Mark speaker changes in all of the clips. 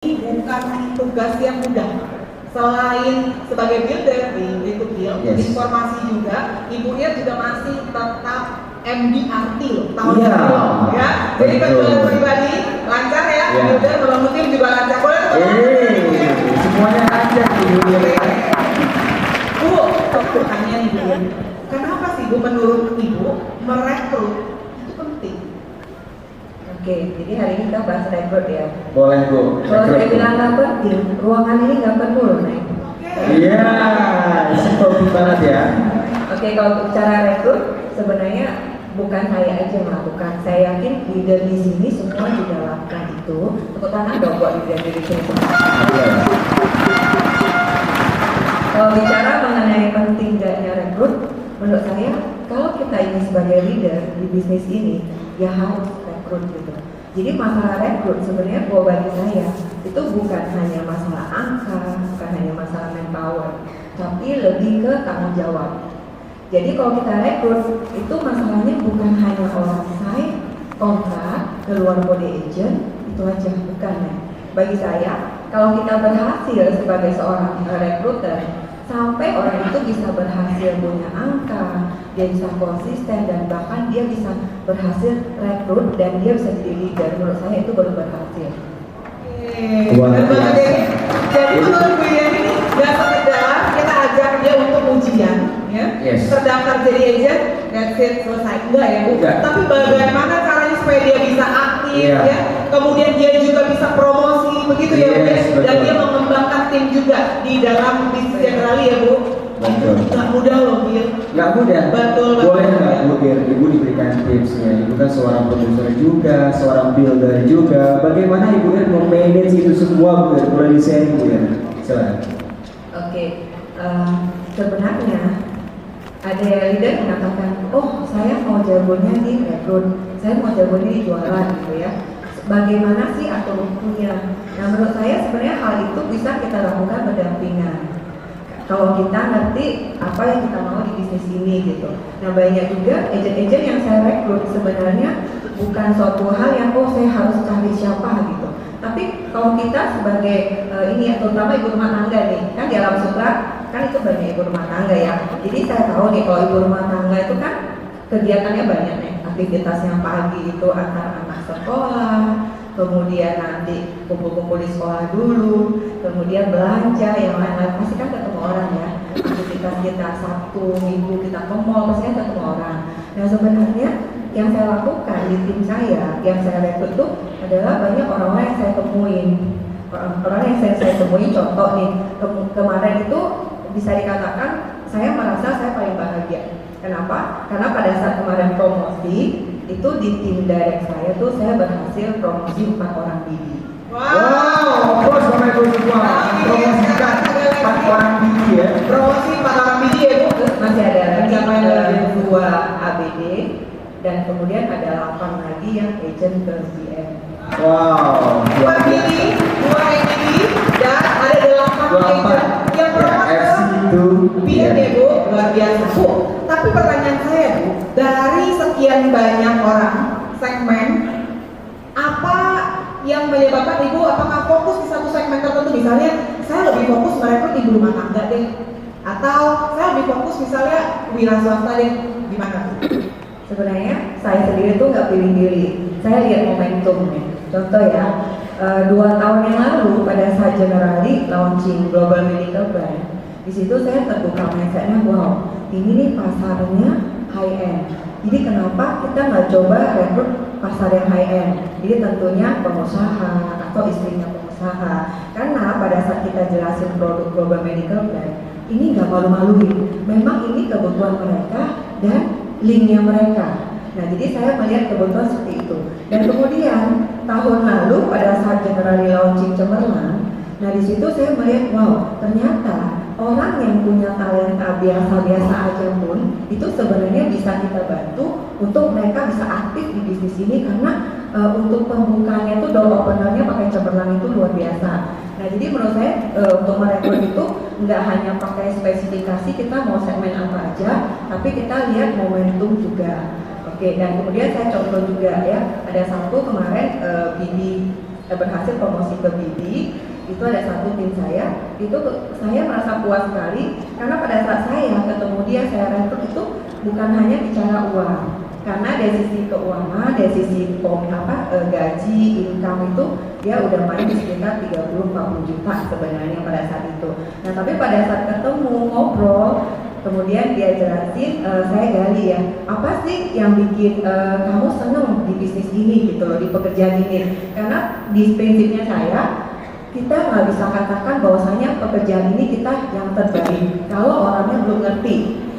Speaker 1: bukan tugas yang mudah. Selain sebagai builder di Berikut Build, informasi juga, ibunya juga masih tetap MDRT loh, tahun sebelum ya. Jadi penjualan pribadi lancar ya, builder membangun tim juga lancar. Boleh
Speaker 2: semuanya lancar ibu.
Speaker 1: Bu, aku tanya nih Bu, kenapa sih Bu menurut Ibu merekrut itu penting?
Speaker 3: Oke, jadi hari ini kita bahas rekrut ya.
Speaker 2: Boleh Bu.
Speaker 3: Kalau saya bilang nggak penting, ruangan ini nggak perlu loh Nek.
Speaker 2: Iya, simple banget ya.
Speaker 3: Oke, kalau bicara rekrut sebenarnya bukan saya aja melakukan. Saya yakin leader di sini semua juga lakukan itu. Tepuk tangan dong buat leader di sini semua. Kalau bicara mengenai penting tidaknya rekrut, menurut saya kalau kita ini sebagai leader di bisnis ini ya harus rekrut gitu. Jadi masalah rekrut sebenarnya kalau bagi saya itu bukan hanya masalah angka, bukan hanya masalah manpower, tapi lebih ke tanggung jawab. Jadi kalau kita rekrut itu masalahnya bukan hanya orang sign kontrak keluar kode agent itu aja, bukan ya. Bagi saya kalau kita berhasil sebagai seorang recruiter sampai orang itu bisa berhasil punya angka, dia bisa konsisten dan bahkan dia bisa berhasil rekrut dan dia bisa jadi leader, menurut saya itu baru berhasil.
Speaker 1: Benar banget ya. Jadi menurut Bu Yeni nggak sekedar kita ajak dia untuk ujian, ya, terdaftar jadi agent, that's it, selesai, enggak ya Bu? Tapi bagaimana caranya supaya dia bisa aktif, ya, kemudian dia juga bisa promosi, begitu ya Bu? Dan dia mengembangkan tim juga di dalam bisnis generali ya Bu?
Speaker 2: Betul.
Speaker 1: Nggak mudah loh Bil.
Speaker 2: Nggak mudah.
Speaker 1: Betul.
Speaker 2: Boleh nggak Bu biar Ibu diberikan tipsnya? Ibu kan seorang produser juga, seorang builder juga. Bagaimana Ibu memanage itu semua Bu? Boleh di-sharing Bu ya? Silakan.
Speaker 3: Oke, sebenarnya ada leader mengatakan, oh saya mau jagonya di rekrut, saya mau jagonya di jualan gitu ya. Bagaimana sih atur waktunya? Nah menurut saya sebenarnya hal itu bisa kita lakukan berdampingan. Kalau kita ngerti apa yang kita mau di bisnis ini gitu. Nah banyak juga agent-agent yang saya rekrut sebenarnya bukan suatu hal yang oh saya harus cari siapa gitu. Tapi kalau kita sebagai ini terutama ibu rumah tangga nih, kan di Alam Sutra kan itu banyak ibu rumah tangga ya. Jadi saya tahu nih kalau ibu rumah tangga itu kan kegiatannya banyak nih. Aktivitasnya pagi itu antar anak sekolah, kemudian nanti kumpul-kumpul di sekolah dulu, kemudian belanja, yang lain-lain pasti kan ketemu orang ya. Aktivitas kita Sabtu, Minggu kita ke mall, pasti kan ketemu orang. Nah sebenarnya yang saya lakukan di tim saya, yang saya rekrut itu adalah banyak orang-orang yang saya temuin. Orang yang saya temuin, contoh nih, kemarin itu bisa dikatakan saya merasa saya paling bahagia. Kenapa? Karena pada saat kemarin promosi, itu di tim direct saya tuh saya berhasil promosi 4 orang bibi.
Speaker 2: Wow, bos sama ibu semua promosikan 4 orang bibi ya.
Speaker 1: Promosi 4 orang bibi ya Bu?
Speaker 3: Masih ada lagi 2 ABD dan kemudian ada 8 lagi yang agent ke BM.
Speaker 2: Wow,
Speaker 1: 4 bibi, 2 ABD dan ada 8 agent yang promosi
Speaker 2: itu
Speaker 1: BM ya Bu, luar biasa Bu. Tapi pertanyaan saya Bu, dari sekian banyak orang segmen, apa yang menyebabkan Ibu apakah fokus di satu segmen tertentu? Misalnya saya lebih fokus merekrut ibu rumah tangga deh, atau saya lebih fokus misalnya wira swasta deh, gimana Bu?
Speaker 3: Sebenarnya saya sendiri tuh nggak pilih-pilih, saya lihat momentum nih. Contoh ya, 2 tahun yang lalu pada saat Generali launching Global Medical Brand, di situ saya terbuka mindsetnya, wow, ini nih pasarnya high end. Jadi kenapa kita nggak coba rekrut pasar yang high end? Jadi tentunya pengusaha atau istrinya pengusaha. Karena pada saat kita jelasin produk Global Medical Brand, ini nggak malu-maluin. Memang ini kebutuhan mereka dan linknya mereka. Nah, jadi saya melihat kebutuhan seperti itu. Dan kemudian tahun lalu pada saat Generali launching Cemerlang, nah di situ saya melihat, wow, ternyata orang yang punya talenta biasa-biasa aja pun itu sebenarnya bisa kita bantu untuk mereka bisa aktif di bisnis ini karena untuk pembukanya itu door openernya pakai Cemerlang itu luar biasa. Nah jadi menurut saya untuk merekrut itu nggak hanya pakai spesifikasi kita mau segmen apa aja, tapi kita lihat momentum juga. Oke, dan kemudian saya contoh juga ya, ada satu kemarin BD berhasil promosi ke BD, itu ada satu tim saya, itu saya merasa puas sekali karena pada saat saya ketemu dia, saya rekrut itu bukan hanya bicara uang, karena dari sisi keuangan, dari sisi gaji, income itu dia udah main di sekitar 30-40 juta sebenarnya pada saat itu. Nah tapi pada saat ketemu ngobrol, kemudian dia jelasin, saya gali ya, apa sih yang bikin kamu seneng di bisnis ini gitu loh, di pekerjaan ini? Karena di prinsipnya saya, kita nggak bisa katakan bahwasanya pekerjaan ini kita yang terbaik kalau orangnya belum ngerti.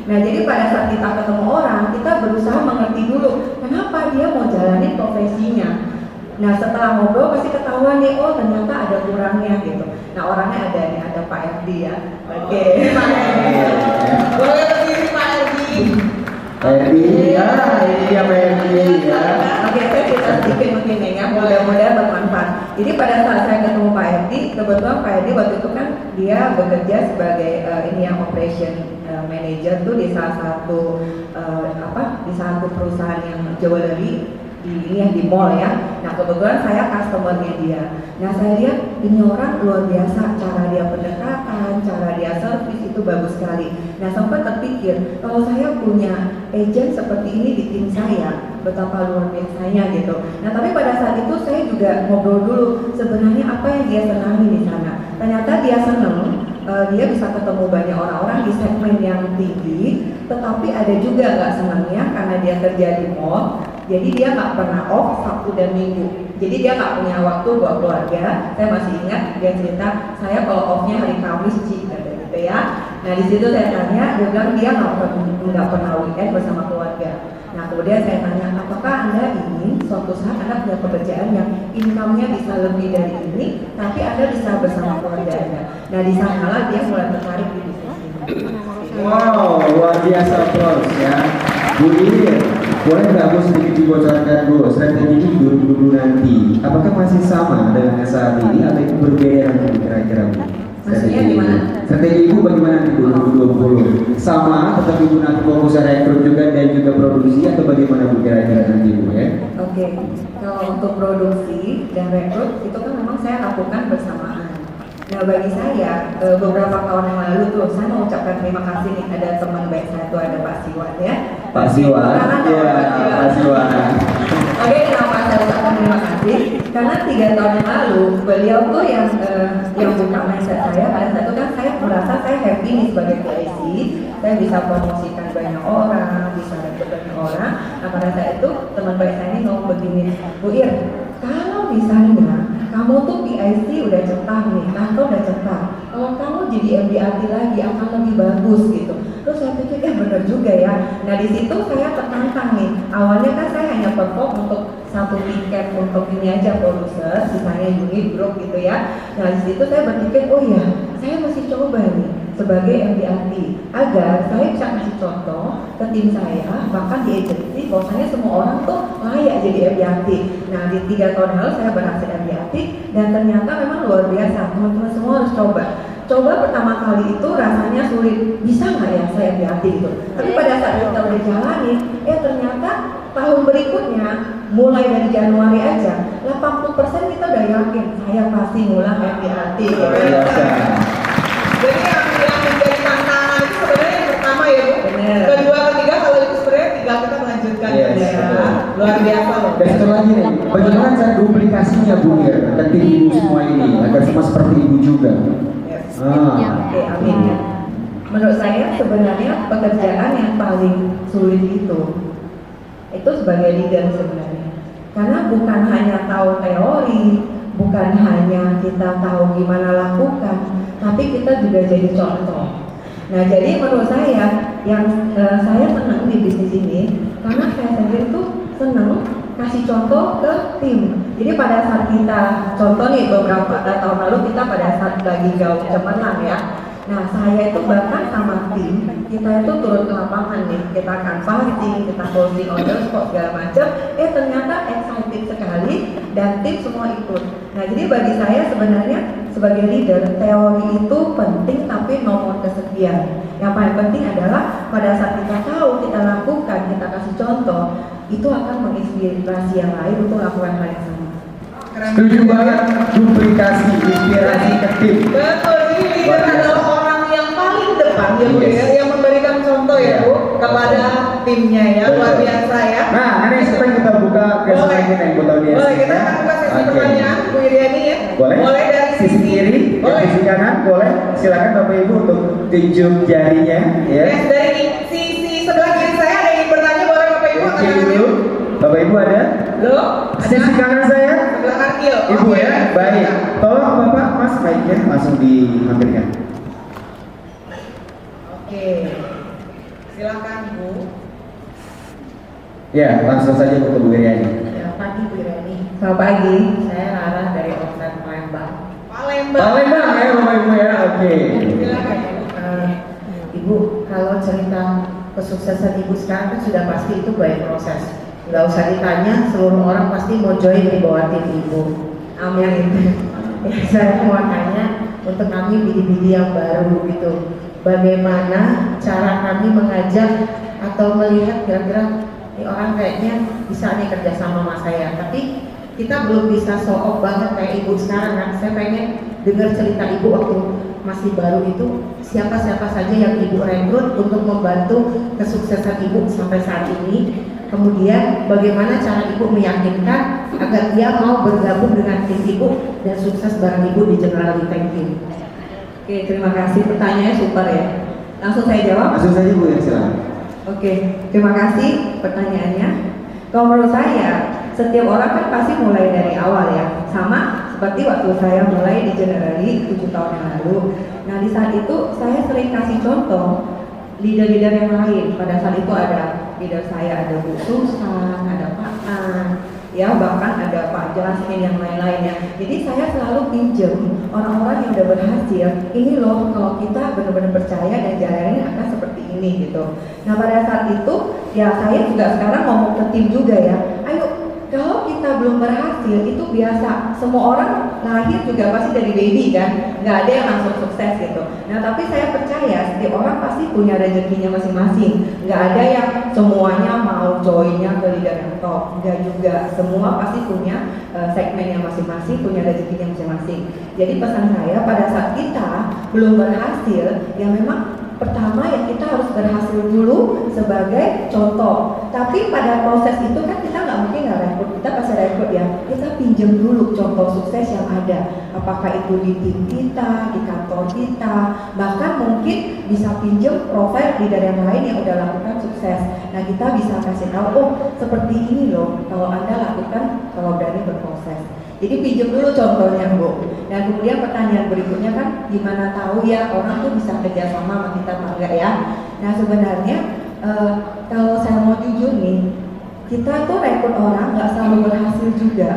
Speaker 3: Nah jadi pada saat kita ketemu orang, kita berusaha mengerti dulu kenapa dia mau jalani profesinya. Nah setelah ngobrol pasti ketahuan nih, oh ternyata ada kurangnya gitu. Nah orangnya ada nih, ada Pak Erdi ya. Oke.
Speaker 1: Boleh berdiri Pak Erdi.
Speaker 2: Erdi, ya ini dia Pak Erdi ya.
Speaker 3: Oke, saya cerita sedikit mungkin ya, mudah-mudahan bermanfaat. Jadi pada saat saya ketemu Pak Erdi, kebetulan Pak Erdi waktu itu kan dia bekerja sebagai operation manager tuh di salah satu di satu perusahaan yang jewelry di mall ya. Nah kebetulan saya customernya dia. Nah saya lihat ini orang luar biasa, cara dia pendekatan, cara dia servis itu bagus sekali. Nah sempat terpikir kalau saya punya agent seperti ini di tim saya, betapa luar biasanya gitu. Nah tapi pada saat itu saya juga ngobrol dulu sebenarnya apa yang dia senangi di sana. Ternyata dia seneng. Dia bisa ketemu banyak orang-orang di segmen yang tinggi, tetapi ada juga nggak senangnya karena dia kerja di mall, jadi dia nggak pernah off Sabtu dan Minggu. Jadi dia nggak punya waktu buat keluarga. Saya masih ingat dia cerita, saya kalau offnya hari Kamis gitu ya. Nah di situ saya tanya, dia bilang dia nggak pernah weekend bersama keluarga. Nah kemudian saya tanya, apakah Anda ingin suatu saat Anda punya pekerjaan yang income-nya bisa lebih dari ini, tapi Anda bisa bersama keluarga Anda. Nah di sanalah dia mulai tertarik di bisnis ini.
Speaker 2: Wow, luar biasa Bros ya. Bu Ilir, boleh nggak Bu sedikit dibocorkan Bu, strategi di 2020 nanti, apakah masih sama dengan saat ini atau itu berbeda nanti kira-kira Bu?
Speaker 3: Maksudnya gimana?
Speaker 2: Strategi Ibu bagaimana di 2020? Sama, tetap Ibu nanti fokus rekrut juga dan juga produksi atau bagaimana Bu kira-kira nanti Bu ya?
Speaker 3: Oke, kalau untuk produksi dan rekrut itu kan memang saya lakukan bersamaan. Nah bagi saya beberapa tahun yang lalu tuh saya mau ucapkan terima kasih nih, ada teman baik saya tuh, ada Pak Siwan ya.
Speaker 2: Pak Siwan, ya Pak Siwan.
Speaker 3: Oke, kenapa saya ucapkan terima kasih? Karena 3 tahun yang lalu beliau tuh yang buka mindset saya. Pada saat itu kan saya merasa saya happy nih sebagai PIC, saya bisa promosikan banyak orang, bisa rekrut banyak orang. Nah pada saat itu teman baik saya ini ngomong begini, Bu Ir, kalau misalnya kamu tuh PIC udah cetar nih, kantor udah cetar, kalau kamu jadi MDRT lagi akan lebih bagus gitu. Terus saya pikir bener juga ya. Nah di situ saya tertantang nih. Awalnya kan saya hanya perform untuk satu tiket untuk ini aja produser, sisanya unit grup gitu ya. Nah di situ saya berpikir, oh ya, saya mesti coba nih sebagai MDRT agar saya bisa kasih contoh ke tim saya, bahkan di agensi, bahwasanya semua orang tuh layak jadi MDRT. Nah di 3 tahun lalu saya berhasil MDRT dan ternyata memang luar biasa. Teman-teman semua harus coba. Coba pertama kali itu rasanya sulit, bisa nggak ya saya MDRT gitu. Tapi pada saat kita udah jalani, ternyata tahun berikutnya mulai dari Januari aja 80% kita udah yakin saya pasti ngulang MDRT gitu.
Speaker 1: Jadi yang menjadi tantangan itu sebenarnya yang pertama ya Bu.
Speaker 3: Benar.
Speaker 1: Kedua, ketiga kalau itu sebenarnya tinggal kita melanjutkan ya. Luar biasa loh.
Speaker 2: Dan satu lagi nih, bagaimana cara duplikasinya Bu Ir ke tim Ibu semua ini agar semua seperti Ibu juga?
Speaker 3: Oke, amin ya. Menurut saya sebenarnya pekerjaan yang paling sulit itu sebagai leader sebenarnya. Karena bukan hanya tahu teori, bukan hanya kita tahu gimana lakukan, tapi kita juga jadi contoh. Nah jadi menurut saya yang saya senang di bisnis ini karena saya sendiri tuh senang kasih contoh ke tim. Jadi pada saat kita contoh nih beberapa tahun lalu kita pada saat lagi gaung cemerlang ya. Nah saya itu bahkan sama tim kita itu turun ke lapangan nih, kita akan passing, kita closing order spot segala macam. Ternyata excited sekali dan tim semua ikut. Nah jadi bagi saya sebenarnya sebagai leader teori itu penting tapi nomor kesekian. Yang paling penting adalah pada saat kita tahu, kita lakukan, kita kasih contoh, itu akan menginspirasi yang lain untuk melakukan hal yang sama.
Speaker 2: Setuju banget, duplikasi, inspirasi ke tim.
Speaker 1: Betul, ini leader adalah orang yang paling depan ya Bu ya, yang memberikan contoh ya Bu kepada timnya ya, luar biasa ya.
Speaker 2: Nah, ini sekarang kita buka ke slide kita yang buat audiens.
Speaker 1: Boleh, kita akan buka sesi pertanyaan Bu Iriani ya.
Speaker 2: Boleh
Speaker 1: dari
Speaker 2: sisi kiri, sisi kanan, boleh. Silakan Bapak Ibu untuk tunjuk jarinya ya.
Speaker 1: Yes, dari sisi sebelah kiri saya ada yang bertanya, boleh Bapak Ibu angkat tangannya.
Speaker 2: Bapak Ibu ada?
Speaker 1: Loh,
Speaker 2: Sisi kanan saya?
Speaker 1: sebelah kanan yuk.
Speaker 2: Ibu ya, baik. Tolong Bapak, Mas, mic-nya langsung dihampirkan.
Speaker 1: Oke, silakan Bu.
Speaker 2: Ya, langsung saja untuk Bu Iriani.
Speaker 3: Ya, pagi Bu Iriani. Selamat pagi, saya Lara dari Offset Palembang.
Speaker 1: Palembang
Speaker 2: ya Bapak Ibu ya, oke.
Speaker 1: Silakan
Speaker 3: Ibu, kalau cerita kesuksesan Ibu sekarang kan sudah pasti itu by proses. Nggak usah ditanya, seluruh orang pasti mau join di bawah tim Ibu. Amin. Ya, saya makanya untuk kami bidi-bidi yang baru gitu, bagaimana cara kami mengajak atau melihat kira-kira ini orang kayaknya bisa nih kerja sama sama saya, tapi kita belum bisa show off banget kayak Ibu sekarang kan. Saya pengen dengar cerita Ibu waktu masih baru itu, siapa-siapa saja yang Ibu rekrut untuk membantu kesuksesan Ibu sampai saat ini. Kemudian bagaimana cara Ibu meyakinkan agar dia mau bergabung dengan tim Ibu dan sukses bareng Ibu di General Tank Team. Oke, terima kasih, pertanyaannya super ya. Langsung saya jawab.
Speaker 2: Langsung saja Bu ya, silakan.
Speaker 3: Oke, terima kasih pertanyaannya. Kalau menurut saya, setiap orang kan pasti mulai dari awal ya. Sama seperti waktu saya mulai di Generali 7 tahun yang lalu. Nah, di saat itu saya sering kasih contoh leader-leader yang lain. Pada saat itu ada leader saya, ada Bu Susan, ada Pak An, ya bahkan ada Pak Jasmin yang lain-lainnya. Jadi saya selalu pinjam orang-orang yang udah berhasil. Ini loh, kalau kita benar-benar percaya dan jalannya akan seperti ini gitu. Nah, pada saat itu ya saya juga sekarang ngomong ke tim juga ya. Ayo, kalau kita belum berhasil itu biasa. Semua orang lahir juga pasti dari baby kan, nggak ada yang langsung sukses gitu. Nah, tapi saya percaya setiap orang pasti punya rezekinya masing-masing. Nggak ada yang semuanya mau joinnya ke leader yang top. Nggak juga. Semua pasti punya segmennya masing-masing, punya rezekinya masing-masing. Jadi pesan saya pada saat kita belum berhasil, ya memang pertama yang kita harus berhasil dulu sebagai contoh. Tapi pada proses itu kan kita nggak mungkin nggak rekrut, kita pasti rekrut ya. Kita pinjam dulu contoh sukses yang ada. Apakah itu di tim kita, di kantor kita, bahkan mungkin bisa pinjam profil leader yang lain yang udah lakukan sukses. Nah, kita bisa kasih tahu, oh seperti ini loh kalau Anda lakukan kalau berani berproses. Jadi pinjam dulu contohnya Bu. Dan kemudian pertanyaan berikutnya kan gimana tahu ya orang tuh bisa kerjasama sama kita atau enggak ya. Nah sebenarnya kalau saya mau jujur nih, kita tuh rekrut orang nggak selalu berhasil juga.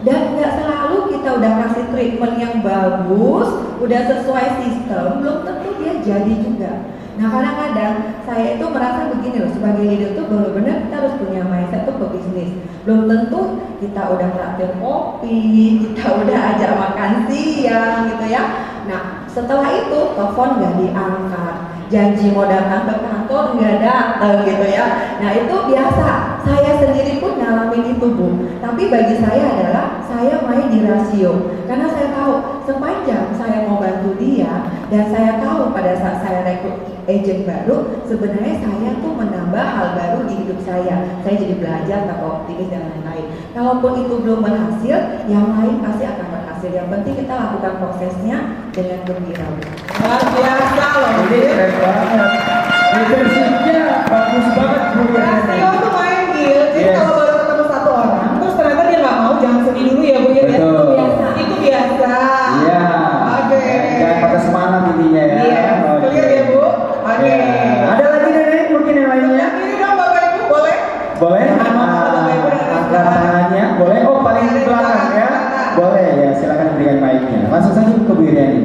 Speaker 3: Dan nggak selalu kita udah kasih treatment yang bagus, udah sesuai sistem, belum tentu dia jadi juga. Nah kadang-kadang saya itu merasa begini loh, sebagai leader tuh benar-benar kita harus punya mindset tuh pebisnis. Belum tentu kita udah traktir kopi, kita udah ajak makan siang gitu ya. Nah setelah itu telepon nggak diangkat, janji mau datang ke kantor nggak datang gitu ya. Nah itu biasa, saya sendiri pun ngalamin itu Bu. Tapi bagi saya adalah saya main di rasio, karena saya tahu sepanjang saya mau bantu dia dan saya tahu pada saat saya rekrut agent baru, sebenarnya saya tuh menambah hal baru di hidup saya. Saya jadi belajar, tambah optimis dan lain-lain. Kalaupun itu belum berhasil, yang lain pasti akan berhasil. Yang penting kita lakukan prosesnya dengan gembira.
Speaker 1: Luar biasa loh.
Speaker 2: Ini keren banget. Leadershipnya bagus banget Bu.
Speaker 1: Rasio tuh main Gil. Jadi kalau baru ketemu satu orang, terus ternyata dia nggak mau, jangan sedih dulu ya Bu ya.
Speaker 2: Betul.
Speaker 1: Itu biasa. Itu biasa.
Speaker 2: Iya.
Speaker 1: Oke.
Speaker 2: Jangan pakai semangat intinya ya.
Speaker 1: Iya. Clear ya Bu. Oke.
Speaker 2: Ya. Ada lagi Nenek mungkin yang lainnya?
Speaker 1: Ini dong Bapak Ibu boleh?
Speaker 2: Boleh?
Speaker 1: Bapak Ibu
Speaker 2: Angkat tangannya, boleh? Oh paling di belakang ya? Boleh ya, silakan berikan mic-nya. Langsung saja ke Bu Iriani.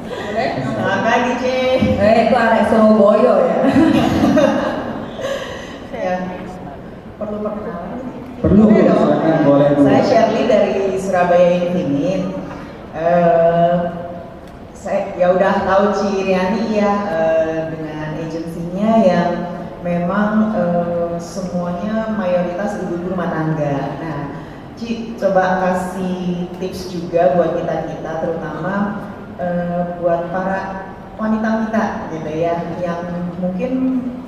Speaker 1: Boleh? Selamat pagi Cik.
Speaker 3: Itu arek Surabaya ya.
Speaker 1: Ya. Perlu perkenalan?
Speaker 2: Perlu
Speaker 1: Boleh dong.
Speaker 2: silakan, boleh Bu.
Speaker 4: Saya Shirley dari Surabaya Infinite. Saya ya udah tahu Ci Riani ya dengan agensinya yang memang semuanya mayoritas ibu rumah tangga. Nah, Ci, coba kasih tips juga buat kita-kita, terutama buat para wanita-wanita gitu ya, yang mungkin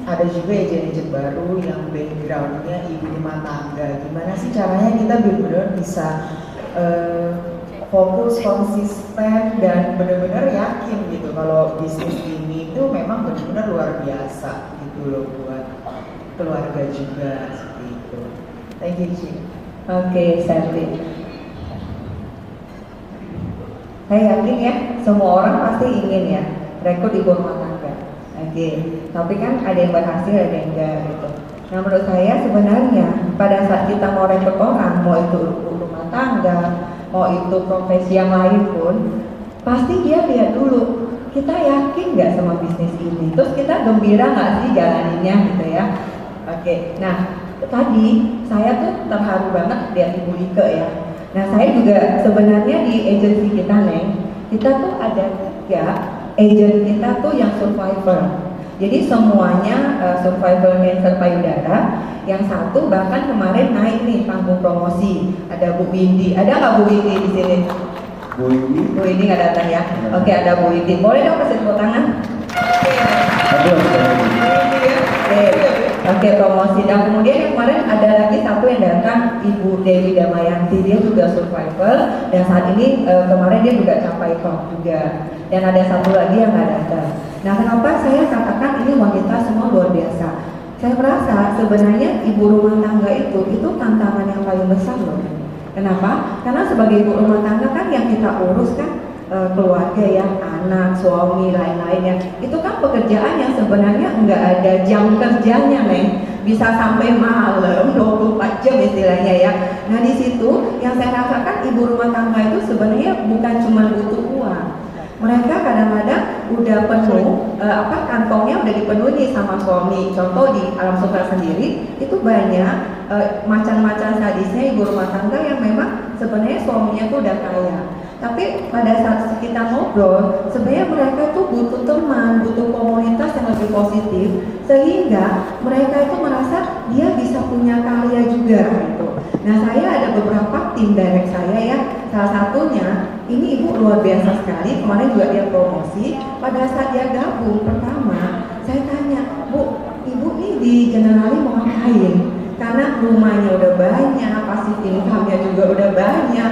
Speaker 4: ada juga agent-agent baru yang backgroundnya ibu rumah tangga. Gimana sih caranya kita benar-benar bisa fokus, konsisten, dan benar-benar yakin gitu kalau bisnis ini itu memang benar-benar luar biasa gitu loh buat keluarga juga, seperti itu. Thank you, Ci.
Speaker 3: Oke, Santi. Saya yakin ya, semua orang pasti ingin ya rekrut ibu rumah tangga. Oke, tapi kan ada yang berhasil, ada yang enggak gitu. Nah, menurut saya sebenarnya pada saat kita mau rekrut orang, mau itu ibu rumah tangga, mau itu profesi yang lain pun, pasti dia lihat dulu, kita yakin nggak sama bisnis ini, terus kita gembira nggak sih jalaninnya gitu ya. Oke, nah tadi saya tuh terharu banget lihat Ibu Ike ya. Nah, saya juga sebenarnya di agensi kita, Neng, kita tuh ada 3 agent kita tuh yang survivor. Jadi semuanya survivor cancer payudara. Yang satu bahkan kemarin naik nih panggung promosi. Ada Bu Windy. Ada nggak Bu Windy di sini?
Speaker 2: Bu Windy?
Speaker 3: Bu Windy nggak datang ya? Oke, ada Bu Windy. Boleh dong kasih tepuk tangan? Oke, promosi. Dan kemudian yang kemarin ada lagi satu yang datang, Ibu Dewi Damayanti. Dia juga survivor dan saat ini kemarin dia juga capai top juga. Dan ada satu lagi yang nggak datang. Nah, kenapa saya katakan ini wanita semua luar biasa? Saya merasa sebenarnya ibu rumah tangga itu tantangan yang paling besar loh. Kenapa? Karena sebagai ibu rumah tangga kan yang kita urus kan keluarga ya, anak, suami, lain-lain ya. Itu kan pekerjaan yang sebenarnya nggak ada jam kerjanya, Neng. Bisa sampai malam 24 jam istilahnya ya. Nah, di situ yang saya rasakan ibu rumah tangga itu sebenarnya bukan cuma butuh uang. Mereka kadang-kadang udah penuh, kantongnya udah dipenuhi sama suami. Contoh di Alam Sutra sendiri itu banyak macam-macam sadisnya ibu rumah tangga yang memang sebenarnya suaminya tuh udah kaya. Tapi pada saat kita ngobrol, sebenarnya mereka tuh butuh teman, butuh komunitas yang lebih positif, sehingga mereka itu merasa dia bisa punya karya juga gitu. Nah, saya ada beberapa tim direct saya ya, salah satunya ini ibu luar biasa sekali, kemarin juga dia promosi. Pada saat dia gabung pertama, saya tanya, Bu, ibu nih di Generali mau ngapain? Karena rumahnya udah banyak, passive income-nya juga udah banyak,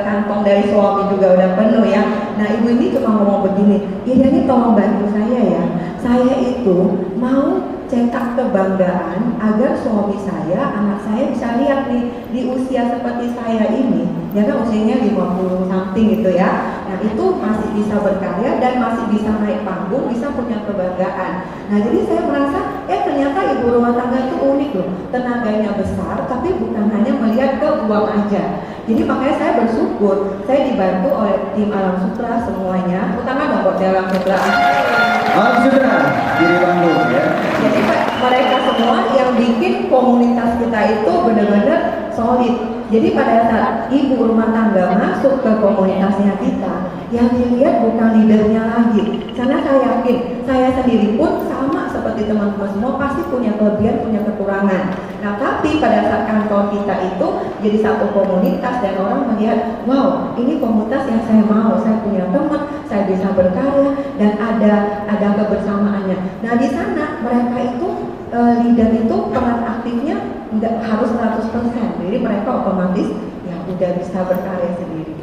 Speaker 3: kantong dari suami juga udah penuh ya. Nah, ibu ini cuma ngomong begini, ini tolong bantu saya ya. Saya itu mau cetak kebanggaan agar suami saya, anak saya bisa lihat nih di usia seperti saya ini, ya kan usianya 50 something gitu ya. Nah, itu masih bisa berkarya dan masih bisa naik panggung, bisa punya kebanggaan. Nah, jadi saya merasa ternyata ibu rumah tangga itu unik loh, tenaganya besar tapi bukan hanya melihat ke uang aja. Jadi makanya saya bersyukur saya dibantu oleh tim Alam Sutra semuanya, utama dong buat Alam Sutra.
Speaker 2: Alam Sutra di Bandung ya.
Speaker 3: Jadi mereka semua yang bikin komunitas kita itu benar-benar solid. Jadi pada saat ibu rumah tangga masuk ke komunitasnya kita, yang dilihat bukan leadernya lagi. Karena saya yakin, saya sendiri pun sama seperti teman-teman semua pasti punya kelebihan, punya kekurangan. Nah, tapi pada saat kantor kita itu jadi satu komunitas dan orang melihat, wow, ini komunitas yang saya mau, saya punya teman, saya bisa berkarya dan ada kebersamaannya. Nah, di sana mereka itu leader itu peran aktifnya nggak harus 100%, jadi mereka otomatis ya udah bisa berkarya sendiri.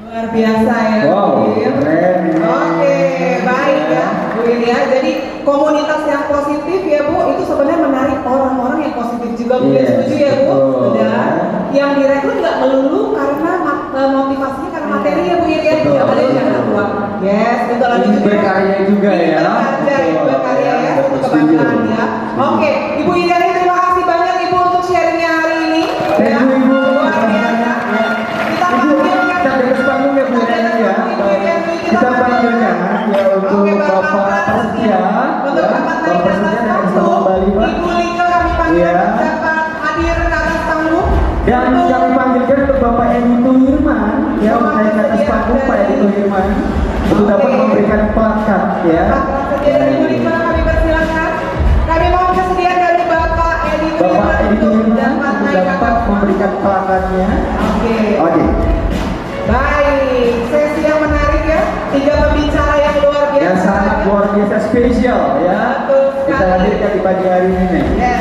Speaker 1: Luar biasa ya.
Speaker 2: Wow, keren.
Speaker 1: Oke, baik ya Bu Ilya. Jadi komunitas yang positif ya Bu, itu sebenarnya menarik orang-orang yang positif juga Bu.
Speaker 2: Yes,
Speaker 1: Setuju ya Bu?
Speaker 2: betul.
Speaker 1: Dan yang direkrut nggak melulu karena motivasinya karena materi ya Bu Ilya.
Speaker 2: Betul.
Speaker 1: Yang ada karena uang. Yes, betul. Ada juga
Speaker 2: Berkarya juga ya.
Speaker 1: berkarya ya, satu kebanggaan ya. Oke, Ibu Ilya terima kasih banyak Ibu untuk sharingnya hari ini.
Speaker 2: Thank you, Ibu.
Speaker 1: Luar biasa. Kita panggilkan.
Speaker 2: Kita di atas panggung ya Bu Reni ya. Kita panggilkan ya untuk Bapak Prasetya.
Speaker 1: Untuk Bapak naik ke atas panggung. Ibu Lika kami panggilkan dapat hadir ke atas panggung.
Speaker 2: Dan kami panggilkan untuk Bapak Edi Tuhirman ya, untuk naik ke atas panggung Pak Edi Tuhirman untuk dapat memberikan plakat ya.
Speaker 1: Bapak Prasetya dan Ibu Lika kami persilakan. dapat
Speaker 5: untuk
Speaker 1: naik
Speaker 5: dapat
Speaker 1: atas
Speaker 5: memberikan pelanggannya.
Speaker 1: Oke.
Speaker 5: Oke.
Speaker 1: Baik, sesi yang menarik ya. 3 pembicara yang luar biasa.
Speaker 5: Yang sangat luar biasa spesial ya.
Speaker 1: Betul
Speaker 5: Kita
Speaker 1: sekali.
Speaker 5: hadirkan di pagi hari ini.
Speaker 1: Yes.